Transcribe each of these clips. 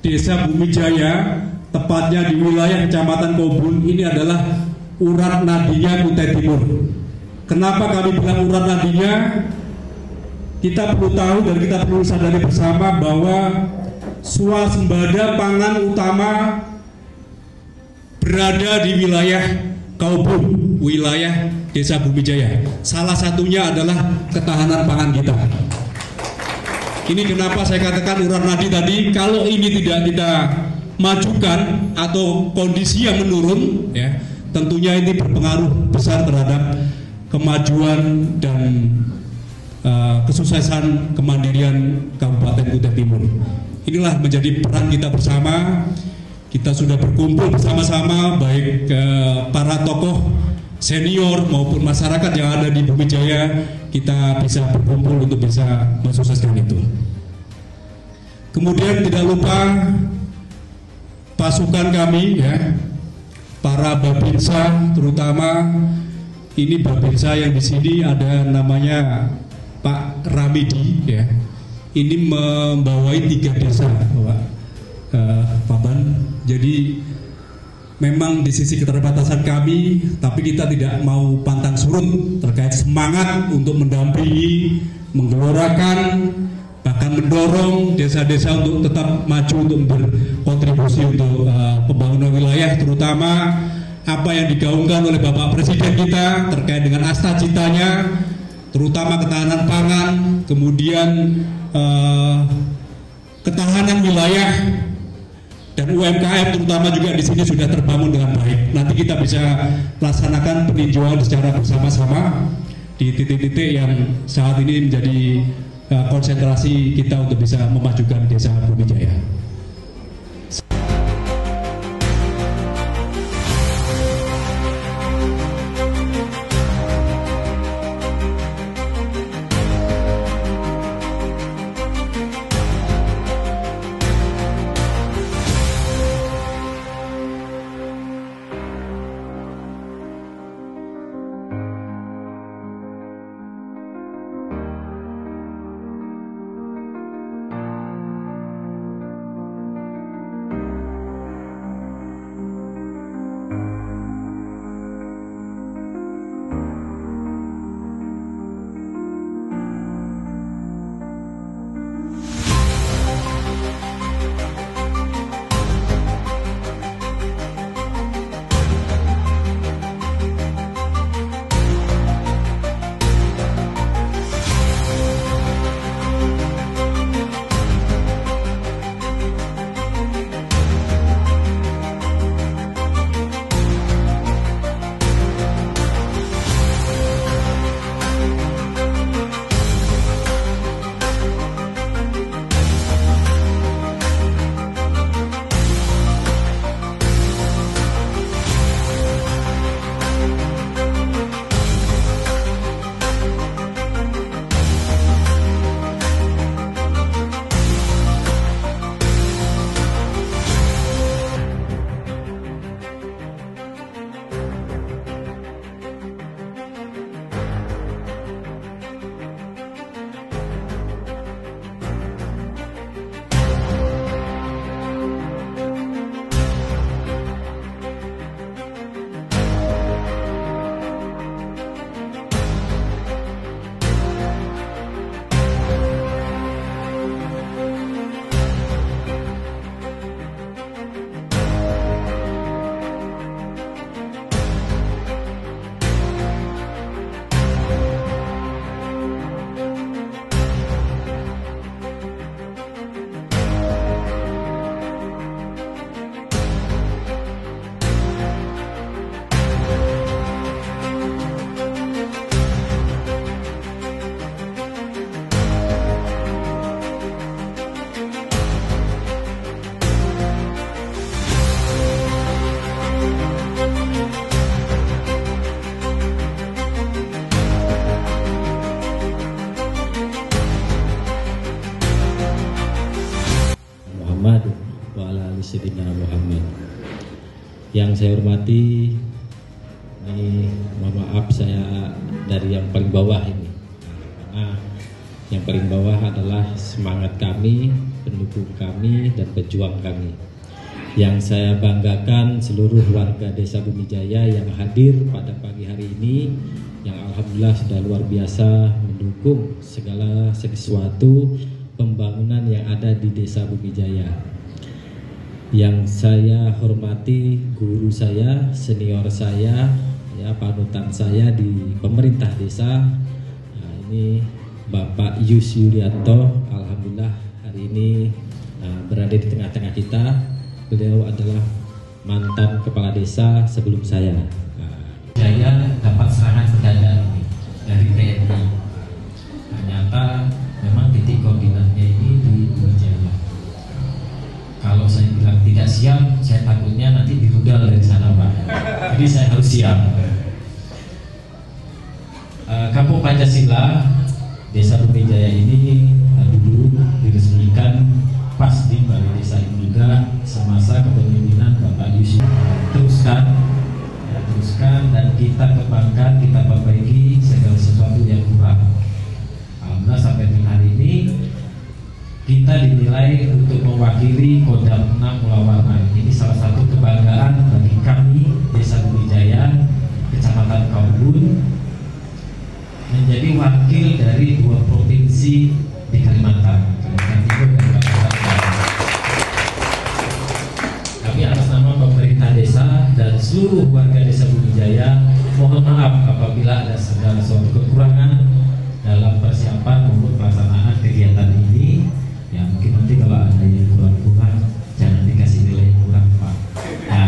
Desa Bumijaya, tepatnya di wilayah Kecamatan Kobun, ini adalah urat nadinya Kutai Timur. Kenapa kami bilang urat nadinya? Kita perlu tahu dan kita perlu sadari bersama bahwa swasembada pangan utama berada di wilayah Kobun, wilayah Desa Bumijaya. Salah satunya adalah ketahanan pangan kita. Ini kenapa saya katakan urat nadi tadi, kalau ini tidak kita majukan atau kondisi yang menurun, ya, tentunya ini berpengaruh besar terhadap kemajuan dan kesuksesan kemandirian Kabupaten Kutai Timur. Inilah menjadi peran kita bersama. Kita sudah berkumpul bersama-sama, baik para tokoh senior maupun masyarakat yang ada di Bumijaya, kita bisa berkumpul untuk bisa mensukseskan itu. Kemudian tidak lupa pasukan kami, ya, para Babinsa, terutama ini Babinsa yang di sini ada namanya Pak Ramidi, ya. Ini membawai 3 desa, Pak Ban. Jadi memang di sisi keterbatasan kami, tapi kita tidak mau pantang surut terkait semangat untuk mendampingi, menggelorakan, bahkan mendorong desa-desa untuk tetap maju untuk berkontribusi untuk pembangunan wilayah, terutama apa yang digaungkan oleh Bapak Presiden kita terkait dengan asta citanya, terutama ketahanan pangan, kemudian ketahanan wilayah dan UMKM terutama juga di sini sudah terbangun dengan baik. Nanti kita bisa laksanakan peninjauan secara bersama-sama di titik-titik yang saat ini menjadi konsentrasi kita untuk bisa memajukan Desa Bumijaya. Muhammad wa ala ali sayyidina Muhammad. Yang saya hormati, ini mohon maaf saya dari yang paling bawah ini. Karena yang paling bawah adalah semangat kami pendukung kami dan pejuang kami. Yang saya banggakan seluruh warga Desa Bumijaya yang hadir pada pagi hari ini, yang alhamdulillah sudah luar biasa mendukung segala sesuatu pembangunan yang ada di Desa Bumijaya. Yang saya hormati guru saya, senior saya, ya panutan saya di pemerintah desa. Nah, ini Bapak Yus Yulianto, alhamdulillah hari ini berada di tengah-tengah kita. Beliau adalah mantan kepala desa sebelum saya. Saya dapat serangan mendadak ini dari TNI. Ternyata memang titik koordinatnya ini di Bumijaya. Kalau saya bilang tidak siap, saya takutnya nanti dirudal dari sana, Pak. Jadi saya harus siap. Kampung Pancasila Desa Bumijaya ini dulu diresmikan pas di Balai Desa ini juga semasa kepemimpinan Bapak Yusuf. Teruskan dan kita kembangkan, kita perbaiki segala sesuatu yang kurang. Alhamdulillah sampai dengan hari ini kita dinilai untuk mewakili Kodam 6 Pulau Warna. Ini salah satu kebanggaan bagi kami Desa Bumijaya, Kecamatan Kaubun, menjadi wakil dari 2 provinsi di Kalimantan Timur dan Kalimantan Barat. Kami atas nama pemerintah desa dan seluruh warga Desa Bumijaya mohon maaf apabila ada segala suatu kekurangan dalam persiapan maupun pelaksanaan kegiatan ini. Ya mungkin nanti kalau ada yang kurang-kurang jangan dikasih nilai kurang, Pak. Ya,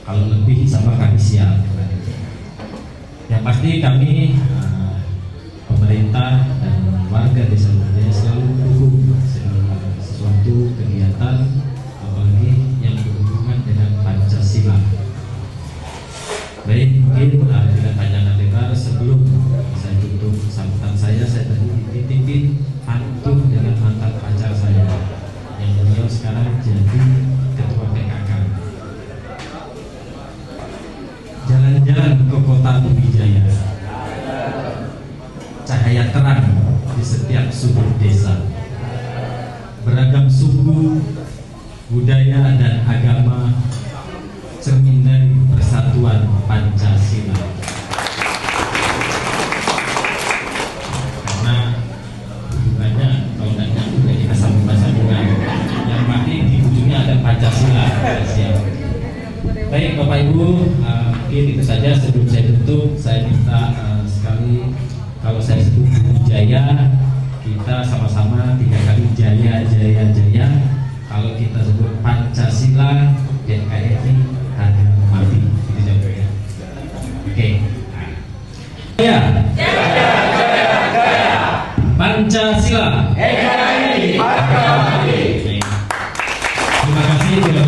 kalau lebih sama kami siap. Yang pasti kami pemerintah dan warga Desa Bumijaya selalu mendukung segala sesuatu kegiatan apalagi yang berhubungan dengan Pancasila. Baik, mungkin tidak panjang lebar, sebelum saya tutup sambutan saya tadi dititipin pantun dengan mantan pacar saya yang beliau sekarang jadi ketua PKK. Jalan-jalan ke kota Bumijaya, cahaya terang di setiap sudut desa, beragam suku, budaya dan agama, cermin dari persatuan Pancasila. Karena hubungannya kalau tidak nyambung ya kita sambung-sambungan. Yang pasti di ujungnya ada Pancasila. Siap. Baik Bapak Ibu, mungkin itu saja sebelum saya tutup. Saya minta sekali kalau saya sebut Bumijaya, kita sama-sama 3 kali jaya, jaya, jaya. Kalau kita sebut Pancasila, NKRI harga mati. Itu jawabnya. Oke. Ya. Pancasila. NKRI harga mati. Terima kasih telah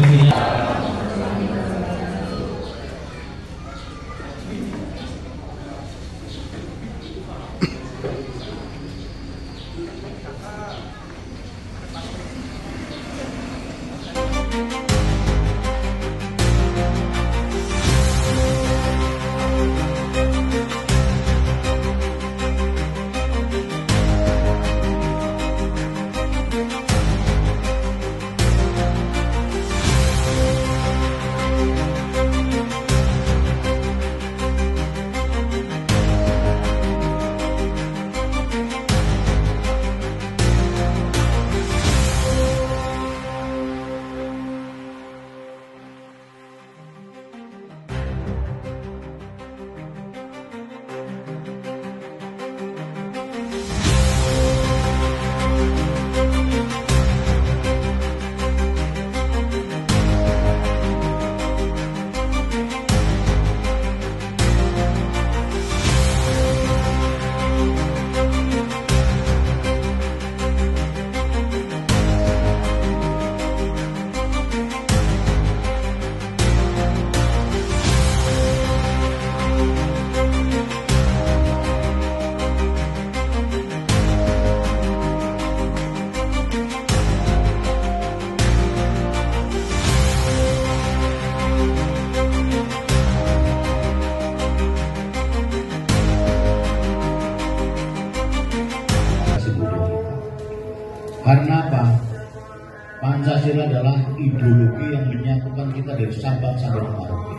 Pancasila adalah ideologi yang menyatukan kita dari Sabang sampai Merauke.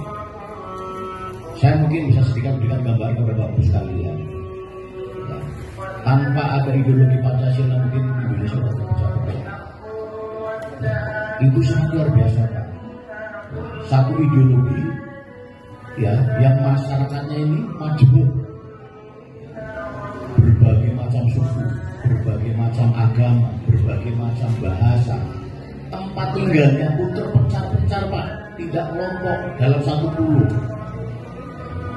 Saya mungkin bisa sedikit berikan gambaran kepada Bapak sekalian. Ya. Tanpa ada ideologi Pancasila mungkin Indonesia sudah terpecah-pecah. Ya. Itu sangat luar biasa, Pak. Satu ideologi ya yang masyarakatnya ini majemuk, berbagai macam suku, berbagai macam agama, berbagai macam bahasa, tempat tinggalnya pun terpencar-pencar, Pak, tidak kelompok dalam satu pulau,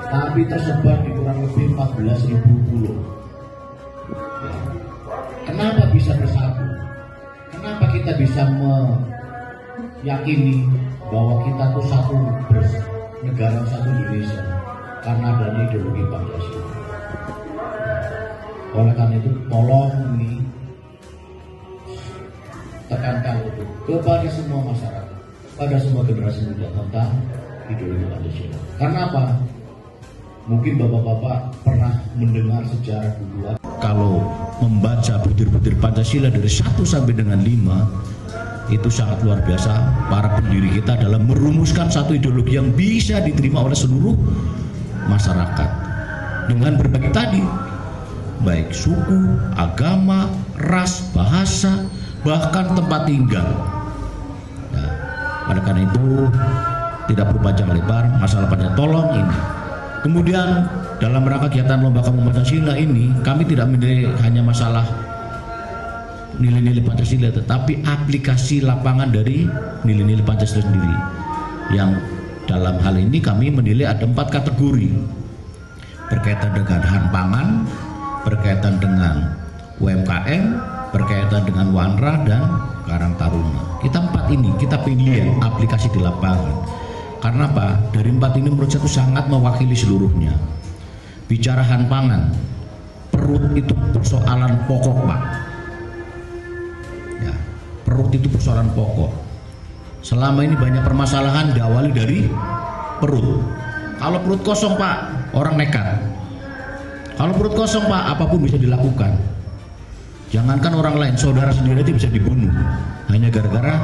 tapi tersebar di kurang lebih 14.000 pulau. Ya. Kenapa bisa bersatu? Kenapa kita bisa meyakini bahwa kita tuh satu negara, satu Indonesia? Karena adanya ideologi Pancasila. Oleh karena itu tolong ini tekankan itu kepada semua masyarakat, pada semua generasi muda tentang ideologi Pancasila. Karena apa? Mungkin bapak-bapak pernah mendengar sejarah dulu. Kalau membaca butir-butir Pancasila dari 1 sampai dengan 5, itu sangat luar biasa. Para pendiri kita dalam merumuskan satu ideologi yang bisa diterima oleh seluruh masyarakat dengan berbagai tadi, baik suku, agama, ras, bahasa, bahkan tempat tinggal. Nah, oleh karena itu tidak perlu panjang lebar masalah pada tolong ini. Kemudian dalam rangka kegiatan lomba kampung Pancasila ini, kami tidak menilai hanya masalah nilai-nilai Pancasila, tetapi aplikasi lapangan dari nilai-nilai Pancasila sendiri. Yang dalam hal ini kami menilai ada 4 kategori berkaitan dengan bahan pangan, berkaitan dengan UMKM, berkaitan dengan Wanra dan Karang Taruna. Kita 4 ini kita pilih aplikasi di lapangan. Karena apa? Dari 4 ini menurut saya itu sangat mewakili seluruhnya. Bicara bahan pangan, perut itu persoalan pokok, Pak. Ya, perut itu persoalan pokok. Selama ini banyak permasalahan diawali dari perut. Kalau perut kosong, Pak, orang nekat. Kalau perut kosong, Pak, apapun bisa dilakukan. Jangankan orang lain, saudara sendiri aja bisa dibunuh hanya gara-gara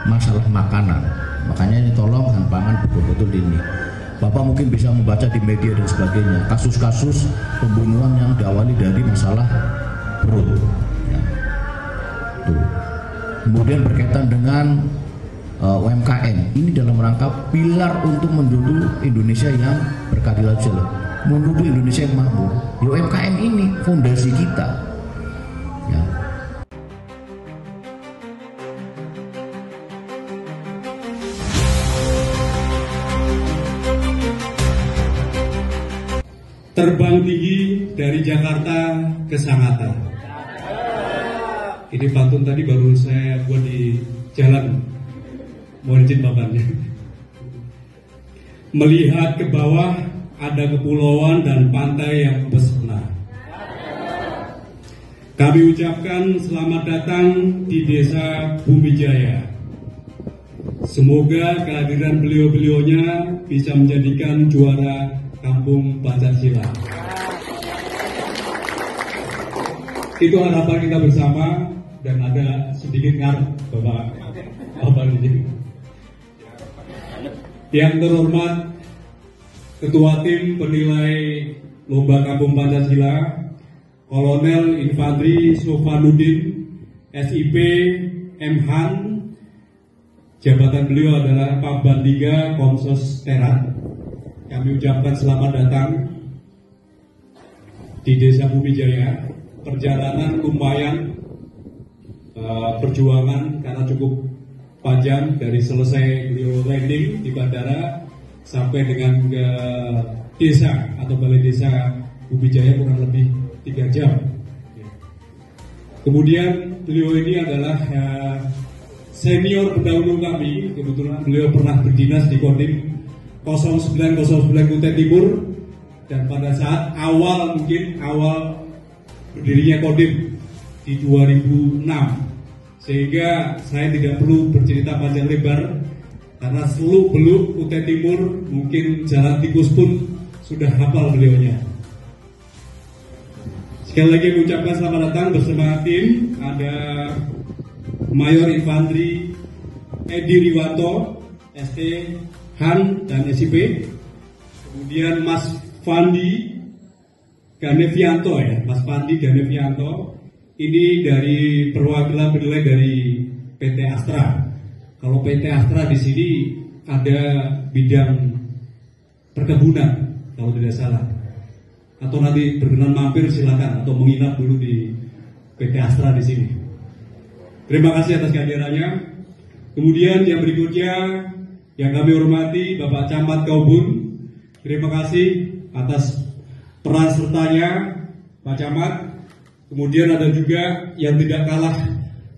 masalah makanan. Makanya ini tolong bahan pangan betul-betul ini. Bapak mungkin bisa membaca di media dan sebagainya, kasus-kasus pembunuhan yang diawali dari masalah perut. Ya. Tuh. Kemudian berkaitan dengan UMKM, ini dalam rangka pilar untuk menuju Indonesia yang berkeadilan sosial, menuju Indonesia yang makmur. Ya, UMKM ini fondasi kita. Ya. Terbang tinggi dari Jakarta ke Sangatta. Ini pantun tadi baru saya buat di jalan. Mohon izin bapaknya. Melihat ke bawah ada kepulauan dan pantai yang pesona. Kami ucapkan selamat datang di Desa Bumijaya. Semoga kehadiran beliau-beliaunya bisa menjadikan juara Kampung Pancasila. Itu harapan kita bersama, dan ada sedikit ngarep Bapak ini. Yang terhormat Ketua Tim Penilai Lomba Kampung Pancasila, Kolonel Infantri Sovanudin, SIP Mhan, jabatan beliau adalah Pabban 3 Komsos Terat. Kami ucapkan selamat datang di Desa Bumijaya. Perjalanan lumayan perjuangan karena cukup panjang, dari selesai beliau landing di bandara sampai dengan ke desa atau balai desa Bumijaya kurang lebih 3 jam. Kemudian beliau ini adalah senior pendahulu kami. Kebetulan beliau pernah berdinas di Kodim 0909 Kutai Timur, dan pada saat awal berdirinya Kodim di 2006, sehingga saya tidak perlu bercerita panjang lebar karena seluruh beluk Kutai Timur, mungkin jalan tikus pun sudah hafal beliaunya. Sekali lagi mengucapkan selamat datang bersama tim. Ada Mayor Infantri Edi Riwanto, ST, Han, dan SIP. Kemudian Mas Fandi Ganevianto ya, Mas Fandi Ganevianto. Ini dari perwakilan penilai dari PT Astra. Kalau PT Astra di sini ada bidang perkebunan, kalau tidak salah. Atau nanti berkenan mampir silakan atau menginap dulu di PT Astra di sini. Terima kasih atas kehadirannya. Kemudian yang berikutnya yang kami hormati Bapak Camat Kaubun. Terima kasih atas peran sertanya Pak Camat. Kemudian ada juga yang tidak kalah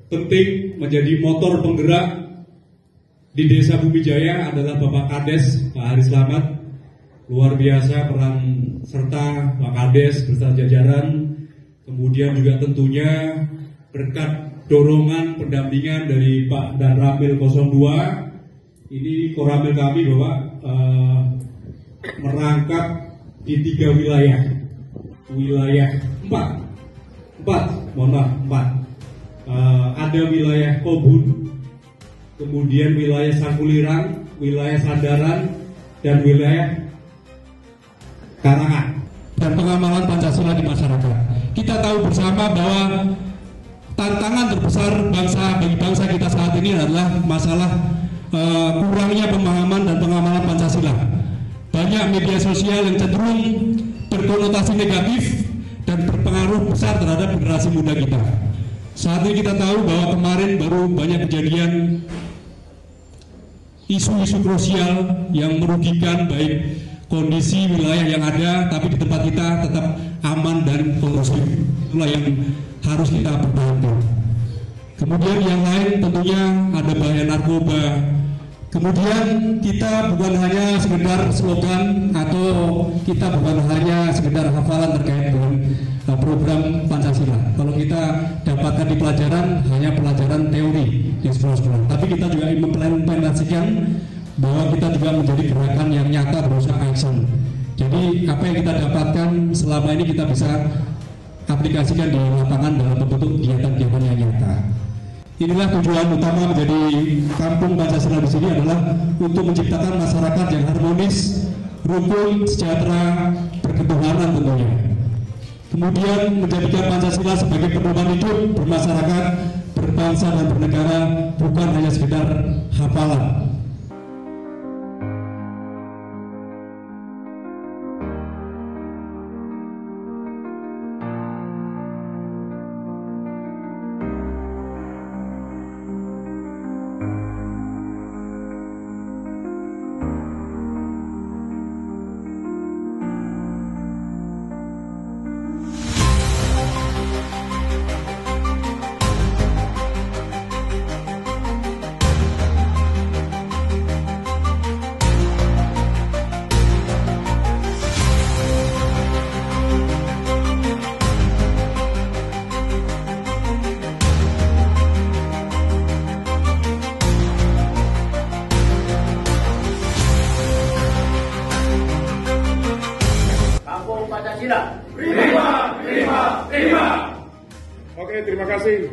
penting menjadi motor penggerak di Desa Bumi Jaya adalah Bapak Kades, Pak Hari Slamet. Luar biasa peran serta Pak Kades beserta jajaran. Kemudian juga tentunya berkat dorongan pendampingan dari Pak dan Ramil 02. Ini koramil kami Bapak merangkap di 3 wilayah. Wilayah 4. Ada wilayah Kobun, kemudian wilayah Sangkulirang, wilayah Sandaran, dan wilayah Karangan. Dan pengamalan Pancasila di masyarakat. Kita tahu bersama bahwa tantangan terbesar bagi bangsa kita saat ini adalah masalah kurangnya pemahaman dan pengamalan Pancasila. Banyak media sosial yang cenderung berkonotasi negatif dan berpengaruh besar terhadap generasi muda kita. Saat ini kita tahu bahwa kemarin baru banyak kejadian isu-isu krusial yang merugikan baik kondisi wilayah yang ada, tapi di tempat kita tetap aman dan kondusif. Itulah yang harus kita pertahankan. Kemudian yang lain tentunya ada bahaya narkoba. Kemudian kita bukan hanya sekedar slogan atau kita bukan hanya sekedar hafalan terkait dengan program Pancasila. Kalau kita dapatkan di pelajaran hanya pelajaran teori di sekolah-sekolah, tapi kita juga implementasikan bahwa kita juga menjadi gerakan yang nyata berusaha action. Jadi apa yang kita dapatkan selama ini kita bisa aplikasikan di lapangan dalam bentuk kegiatan-kegiatan yang nyata. Inilah tujuan utama menjadi Kampung Pancasila di sini adalah untuk menciptakan masyarakat yang harmonis, rukun, sejahtera, berketuhanan tentunya. Kemudian menjadikan Pancasila sebagai pedoman hidup bermasyarakat, berbangsa dan bernegara, bukan hanya sekedar hafalan. Pancasila. Prima. Oke, terima kasih.